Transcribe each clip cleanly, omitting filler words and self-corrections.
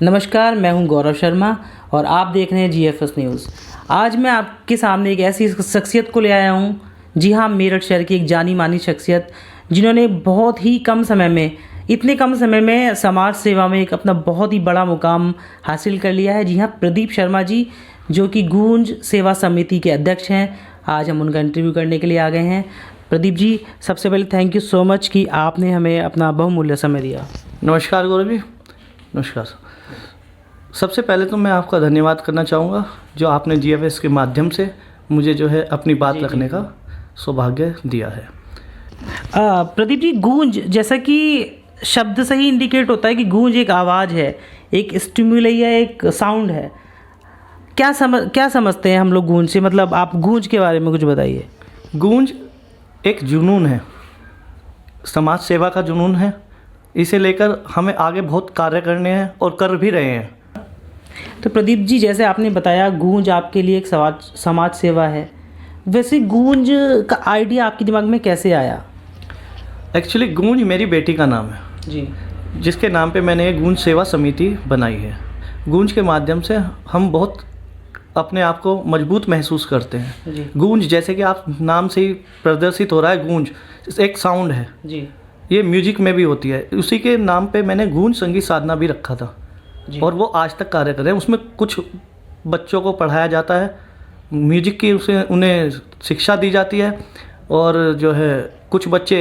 नमस्कार, मैं हूं गौरव शर्मा और आप देख रहे हैं GFS न्यूज़। आज मैं आपके सामने एक ऐसी शख्सियत को ले आया हूं, जी हां, मेरठ शहर की एक जानी मानी शख्सियत जिन्होंने बहुत ही कम समय में, इतने कम समय में समाज सेवा में एक अपना बहुत ही बड़ा मुकाम हासिल कर लिया है। जी हां, प्रदीप शर्मा जी, जो कि गूंज सेवा समिति के अध्यक्ष हैं। आज हम उनका इंटरव्यू करने के लिए आ गए हैं। प्रदीप जी, सबसे पहले थैंक यू सो मच कि आपने हमें अपना बहुमूल्य समय दिया। नमस्कार गौरव जी। नमस्कार। सबसे पहले तो मैं आपका धन्यवाद करना चाहूँगा जो आपने GFS के माध्यम से मुझे जो है अपनी बात रखने का सौभाग्य दिया है। प्रदीप जी, गूंज जैसा कि शब्द से ही इंडिकेट होता है कि गूंज एक आवाज़ है, एक स्टिमुलई है, एक साउंड है। क्या समझते हैं हम लोग गूंज से? मतलब आप गूंज के बारे में कुछ बताइए। गूंज एक जुनून है, समाज सेवा का जुनून है। इसे लेकर हमें आगे बहुत कार्य करने हैं और कर भी रहे हैं। तो प्रदीप जी, जैसे आपने बताया गूंज आपके लिए एक समाज सेवा है, वैसे गूंज का आइडिया आपके दिमाग में कैसे आया? एक्चुअली गूंज मेरी बेटी का नाम है जी, जिसके नाम पे मैंने एक गूंज सेवा समिति बनाई है। गूंज के माध्यम से हम बहुत अपने आप को मजबूत महसूस करते हैं जी। गूंज, जैसे कि आप नाम से ही प्रदर्शित हो रहा है, गूंज एक साउंड है जी, ये म्यूजिक में भी होती है। उसी के नाम पे मैंने गूंज संगीत साधना भी रखा था और वो आज तक कार्य कर रहे हैं। उसमें कुछ बच्चों को पढ़ाया जाता है, म्यूजिक की उन्हें शिक्षा दी जाती है और जो है कुछ बच्चे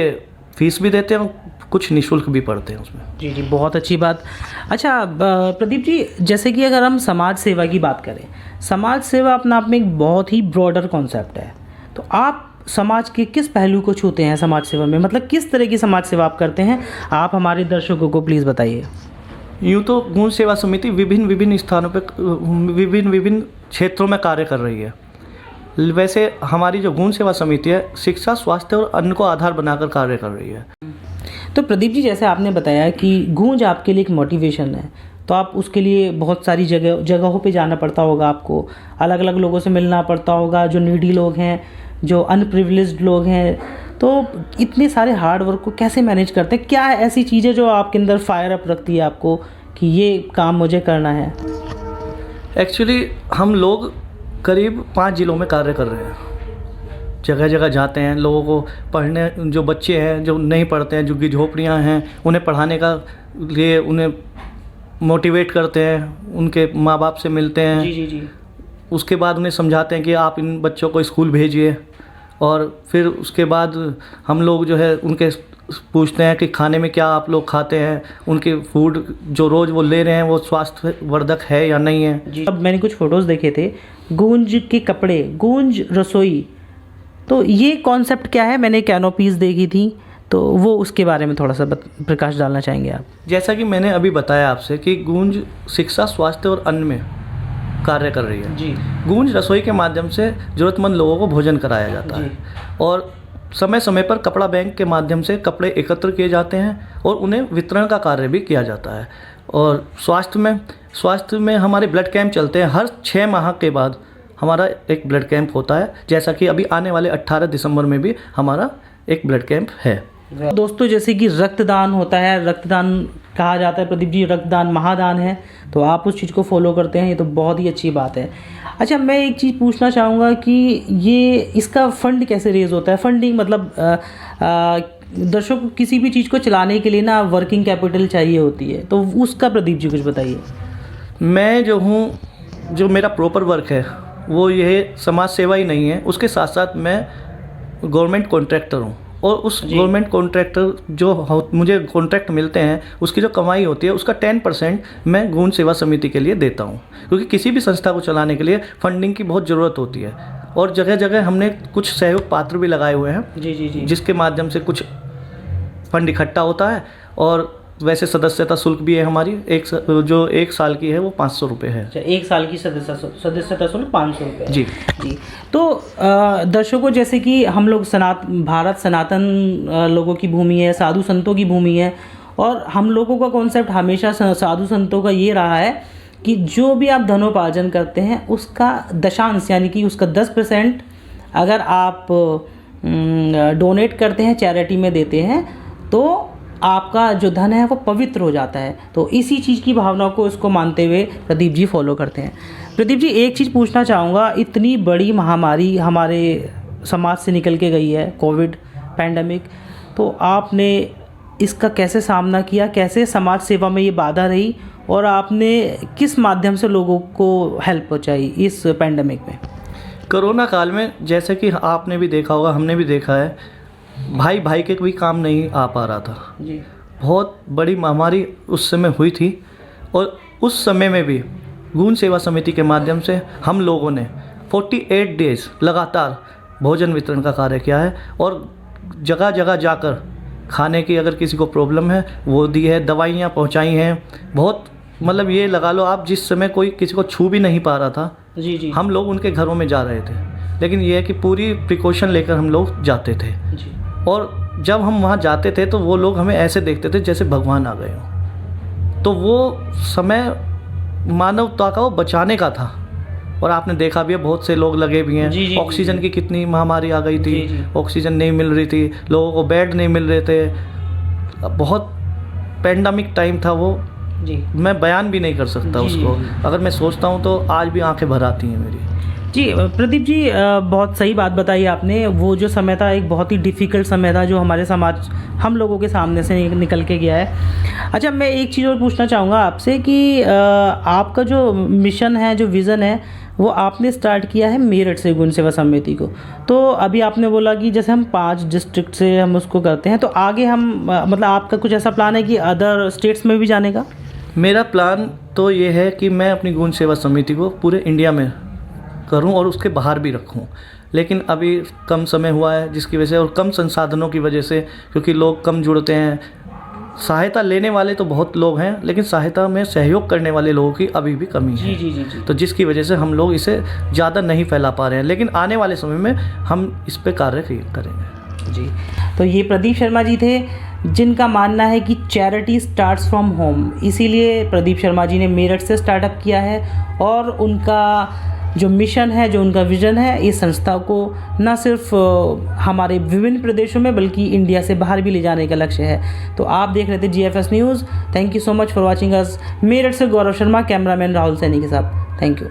फीस भी देते हैं, कुछ निःशुल्क भी पढ़ते हैं उसमें। जी जी, बहुत अच्छी बात। अच्छा प्रदीप जी, जैसे कि अगर हम समाज सेवा की बात करें, समाज सेवा अपने आप में एक बहुत ही ब्रॉडर कॉन्सेप्ट है। तो आप समाज के किस पहलू को छूते हैं समाज सेवा में? मतलब किस तरह की समाज सेवा आप करते हैं? आप हमारे दर्शकों को प्लीज़ बताइए। यूँ तो गूंज सेवा समिति विभिन्न स्थानों पर विभिन्न क्षेत्रों में कार्य कर रही है। वैसे हमारी जो गूंज सेवा समिति है, शिक्षा, स्वास्थ्य और अन्न को आधार बनाकर कार्य कर रही है। तो प्रदीप जी, जैसे आपने बताया कि गूंज आपके लिए एक मोटिवेशन है, तो आप उसके लिए बहुत सारी जगहों पे जाना पड़ता होगा, आपको अलग अलग लोगों से मिलना पड़ता होगा, जो नीडी लोग हैं, जो अनप्रिविलेज्ड लोग हैं। तो इतने सारे हार्ड वर्क को कैसे मैनेज करते हैं? क्या ऐसी चीज़ें जो आपके अंदर फायर अप रखती है आपको कि ये काम मुझे करना है? एक्चुअली हम लोग करीब 5 जिलों में कार्य कर रहे हैं। जगह जगह जाते हैं, लोगों को पढ़ने, जो बच्चे हैं जो नहीं पढ़ते हैं, झुग्गी झोपड़ियाँ हैं, उन्हें पढ़ाने का लिए उन्हें मोटिवेट करते हैं, उनके माँ बाप से मिलते हैं। जी जी जी। उसके बाद उन्हें समझाते हैं कि आप इन बच्चों को स्कूल भेजिए। और फिर उसके बाद हम लोग जो है उनके पूछते हैं कि खाने में क्या आप लोग खाते हैं, उनके फूड जो रोज़ वो ले रहे हैं वो स्वास्थ्यवर्धक है या नहीं है। जी, अब मैंने कुछ फ़ोटोज़ देखे थे, गूंज के कपड़े, गूंज रसोई, तो ये कॉन्सेप्ट क्या है? मैंने कैनोपीज़ देखी थी, तो वो उसके बारे में थोड़ा सा प्रकाश डालना चाहेंगे आप? जैसा कि मैंने अभी बताया आपसे कि गूंज शिक्षा, स्वास्थ्य और अन्न में कार्य कर रही है। जी। गूंज रसोई के माध्यम से ज़रूरतमंद लोगों को भोजन कराया जाता है और समय समय पर कपड़ा बैंक के माध्यम से कपड़े एकत्र किए जाते हैं और उन्हें वितरण का कार्य भी किया जाता है। और स्वास्थ्य में हमारे ब्लड कैंप चलते हैं। हर 6 माह के बाद हमारा एक ब्लड कैंप होता है, जैसा कि अभी आने वाले 18 दिसंबर में भी हमारा एक ब्लड कैंप है। दोस्तों, जैसे कि रक्तदान होता है, रक्तदान कहा जाता है प्रदीप जी, रक्तदान महादान है, तो आप उस चीज़ को फॉलो करते हैं, ये तो बहुत ही अच्छी बात है। अच्छा, मैं एक चीज़ पूछना चाहूँगा कि ये इसका फंड कैसे रेज़ होता है? फंडिंग मतलब दर्शकों को किसी भी चीज़ को चलाने के लिए ना वर्किंग कैपिटल चाहिए होती है, तो उसका प्रदीप जी कुछ बताइए। मैं जो हूँ, जो मेरा प्रॉपर वर्क है वो ये समाज सेवा ही नहीं है, उसके साथ साथ मैं गवर्नमेंट कॉन्ट्रैक्टर हूँ। और उस गवर्नमेंट कॉन्ट्रैक्टर मुझे कॉन्ट्रैक्ट मिलते हैं, उसकी जो कमाई होती है उसका 10% मैं गौण सेवा समिति के लिए देता हूँ, क्योंकि किसी भी संस्था को चलाने के लिए फंडिंग की बहुत ज़रूरत होती है। और जगह जगह हमने कुछ सहयोग पात्र भी लगाए हुए हैं, जी, जिसके माध्यम से कुछ फंड इकट्ठा होता है। और वैसे सदस्यता शुल्क भी है हमारी, जो 1 साल की है वो 500 रुपये है। अच्छा, 1 साल की सदस्यता शुल्क 500 रुपये। जी जी। तो दर्शकों, जैसे कि हम लोग भारत सनातन लोगों की भूमि है, साधु संतों की भूमि है, और हम लोगों का कॉन्सेप्ट हमेशा साधु संतों का ये रहा है कि जो भी आप धनोपार्जन करते हैं उसका दशांश यानी कि उसका 10% अगर आप डोनेट करते हैं, चैरिटी में देते हैं, तो आपका जो धन है वो पवित्र हो जाता है। तो इसी चीज़ की भावना को इसको मानते हुए प्रदीप जी फॉलो करते हैं। प्रदीप जी, एक चीज़ पूछना चाहूँगा, इतनी बड़ी महामारी हमारे समाज से निकल के गई है, कोविड पैंडमिक, तो आपने इसका कैसे सामना किया, कैसे समाज सेवा में ये बाधा रही, और आपने किस माध्यम से लोगों को हेल्प पहुँचाई इस पैंडमिक में? कोरोना काल में जैसे कि आपने भी देखा होगा, हमने भी देखा है, भाई भाई के कोई काम नहीं आ पा रहा था जी। बहुत बड़ी महामारी उस समय हुई थी, और उस समय में भी गौण सेवा समिति के माध्यम से हम लोगों ने 48 डेज़ लगातार भोजन वितरण का कार्य किया है, और जगह जगह जाकर खाने की अगर किसी को प्रॉब्लम है वो दी है, दवाइयाँ पहुँचाई हैं। बहुत मतलब ये लगा लो आप, जिस समय कोई किसी को छू भी नहीं पा रहा था, जी, हम लोग उनके घरों में जा रहे थे, लेकिन ये है कि पूरी प्रिकॉशन लेकर हम लोग जाते थे जी। और जब हम वहाँ जाते थे तो वो लोग हमें ऐसे देखते थे जैसे भगवान आ गए हों। तो वो समय मानवता को बचाने का था, और आपने देखा भी है बहुत से लोग लगे भी हैं। ऑक्सीजन की कितनी महामारी आ गई थी, ऑक्सीजन नहीं मिल रही थी, लोगों को बेड नहीं मिल रहे थे, बहुत पैंडमिक टाइम था वो जी। मैं बयान भी नहीं कर सकता उसको, अगर मैं सोचता हूँ तो आज भी आंखें भर आती हैं मेरी। जी प्रदीप जी, बहुत सही बात बताई आपने। वो जो समय था एक बहुत ही डिफ़िकल्ट समय था जो हमारे समाज हम लोगों के सामने से निकल के गया है। अच्छा, मैं एक चीज़ और पूछना चाहूँगा आपसे कि आपका जो मिशन है, जो विज़न है, वो आपने स्टार्ट किया है मेरठ से गौण सेवा समिति को। तो अभी आपने बोला कि जैसे हम 5 डिस्ट्रिक्ट से हम उसको करते हैं, तो आगे हम मतलब आपका कुछ ऐसा प्लान है कि अदर स्टेट्स में भी जाने का? मेरा प्लान तो ये है कि मैं अपनी गौण सेवा समिति को पूरे इंडिया में करूं और उसके बाहर भी रखूं, लेकिन अभी कम समय हुआ है जिसकी वजह से, और कम संसाधनों की वजह से, क्योंकि लोग कम जुड़ते हैं। सहायता लेने वाले तो बहुत लोग हैं, लेकिन सहायता में सहयोग करने वाले लोगों की अभी भी कमी है जी। तो जिसकी वजह से हम लोग इसे ज़्यादा नहीं फैला पा रहे हैं, लेकिन आने वाले समय में हम इस पर कार्य करेंगे जी। तो ये प्रदीप शर्मा जी थे, जिनका मानना है कि चैरिटी स्टार्ट्स फ्रॉम होम। इसीलिए प्रदीप शर्मा जी ने मेरठ से स्टार्टअप किया है, और उनका जो मिशन है, जो उनका विज़न है, इस संस्था को न सिर्फ हमारे विभिन्न प्रदेशों में बल्कि इंडिया से बाहर भी ले जाने का लक्ष्य है। तो आप देख रहे थे GFS news. Thank you so much for watching us. Meerut से गौरव शर्मा, कैमरामैन राहुल सैनी के साथ। Thank you.